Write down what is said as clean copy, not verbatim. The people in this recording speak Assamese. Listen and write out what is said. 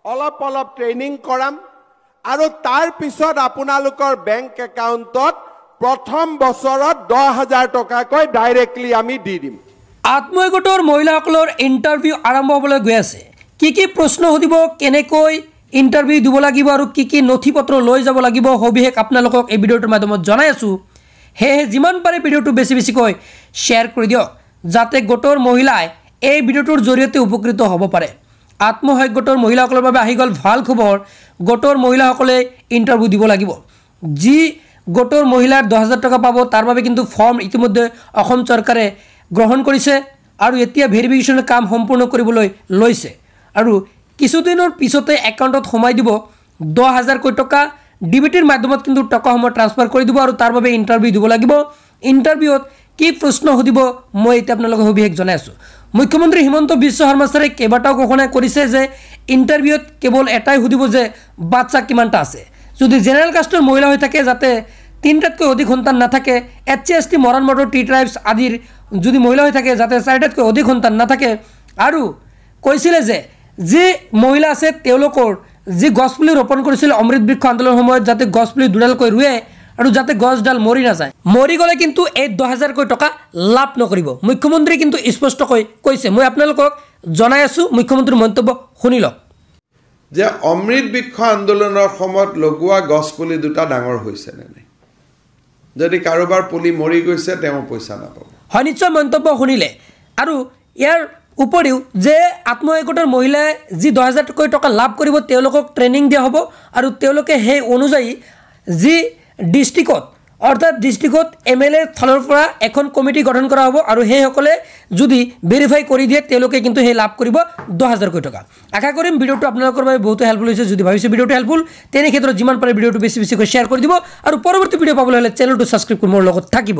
অলপ অলপ ট্ৰেইনিং কৰাম আৰু তাৰ পিছত আপোনালোকৰ বেংক একাউণ্টত প্ৰথম বছৰত 10,000 টকাকৈ ডাইৰেক্টলি আমি দি দিম। আত্মসহায়ক গোটৰ মহিলাসকলৰ ইণ্টাৰভিউ আৰম্ভ হ'বলৈ গৈ আছে। কি কি প্ৰশ্ন সুধিব, কেনেকৈ ইণ্টাৰভিউ দিব লাগিব আৰু কি কি নথি পত্ৰ লৈ যাব লাগিব সবিশেষ আপোনালোকক এই ভিডিঅ'টোৰ মাধ্যমত জনাই আছোঁ। সেয়েহে যিমান পাৰে ভিডিঅ'টো বেছি বেছিকৈ শ্বেয়াৰ কৰি দিয়ক যাতে গোটৰ মহিলাই এই ভিডিঅ'টোৰ জৰিয়তে উপকৃত হ'ব পাৰে। আত্মসহায়ক গোটৰ মহিলাসকলৰ বাবে আহি গ'ল ভাল খবৰ। গোটৰ মহিলাসকলে ইণ্টাৰভিউ দিব লাগিব। যি গোটৰ মহিলাৰ 10,000 টকা পাব তাৰ বাবে কিন্তু ফৰ্ম ইতিমধ্যে অসম চৰকাৰে গ্ৰহণ কৰিছে আৰু এতিয়া ভেৰিফিকেশ্যনৰ কাম সম্পূৰ্ণ কৰিবলৈ লৈছে আৰু কিছুদিনৰ পিছতে একাউণ্টত সোমাই দিব 10,000 টকা। ডিবিটিৰ মাধ্যমত কিন্তু টকাসমূহ ট্ৰান্সফাৰ কৰি দিব আৰু তাৰ বাবে ইণ্টাৰভিউ দিব লাগিব। ইণ্টাৰভিউত কি প্ৰশ্ন সুধিব মই এতিয়া আপোনালোকক সবিশেষ জনাই আছোঁ। মুখ্যমন্ত্ৰী হিমন্ত বিশ্ব শৰ্মা ছাৰে কেইবাটাও ঘোষণা কৰিছে যে ইণ্টাৰভিউত কেৱল এটাই সুধিব যে বাচ্চা কিমানটা আছে। যদি জেনেৰেল কাষ্টৰ মহিলা হৈ থাকে যাতে 3টাতকৈ অধিক সন্তান নাথাকে, SC ST Moran motor T tribes আদিৰ যদি মহিলা হৈ থাকে যাতে 4টাতকৈ অধিক সন্তান নাথাকে আৰু কৈছিলে যে যি মহিলা আছে তেওঁলোকৰ যি গছপুলি ৰোপণ কৰিছিল অমৃত বৃক্ষ আন্দোলনৰ সময়ত যাতে গছপুলি দুডালকৈ ৰুৱে আৰু যাতে গছডাল মৰি নাযায়, মৰি গ'লে কিন্তু এই 10,000 টকা লাভ নকৰিব। মুখ্যমন্ত্ৰী কিন্তু স্পষ্টকৈ কৈছে। মই আপোনালোকক জনাই আছোঁ মুখ্যমন্ত্ৰীৰ মন্তব্য শুনি লওক যে অমৃত বৃক্ষ আন্দোলনৰ সময়ত লগোৱা গছপুলি দুটা ডাঙৰ হৈছে নে নাই। যদি কাৰোবাৰ পুলি মৰি গৈছে তেওঁ পইচা নাপাব। হয়, নিশ্চয় মন্তব্য শুনিলে। আৰু ইয়াৰ উপৰিও যে আত্মসহায়ক গোটৰ মহিলাই যি 10,000 টকা লাভ কৰিব তেওঁলোকক ট্ৰেইনিং দিয়া হ'ব আৰু তেওঁলোকে সেই অনুযায়ী যি ডিষ্ট্ৰিক্টত অৰ্থাৎ ডিষ্ট্ৰিক্টত MLA ফালৰ পৰা এখন কমিটি গঠন কৰা হ'ব আৰু সেইসকলে যদি ভেৰিফাই কৰি দিয়ে তেওঁলোকে কিন্তু সেই লাভ কৰিব 10,000 টকা। আশা কৰিম ভিডিঅ'টো আপোনালোকৰ বাবে বহুতো হেল্পফুল হৈছে। যদি ভাবিছে ভিডিঅ'টো হেল্পফুল তেনে ক্ষেত্ৰত যিমান পাৰে ভিডিঅ'টো বেছি বেছিকৈ শ্বেয়াৰ কৰি দিব আৰু পৰৱৰ্তী ভিডিঅ' পাবলৈ হ'লে চেনেলটো ছাবস্ক্ৰাইব কৰি মোৰ লগত থাকিব।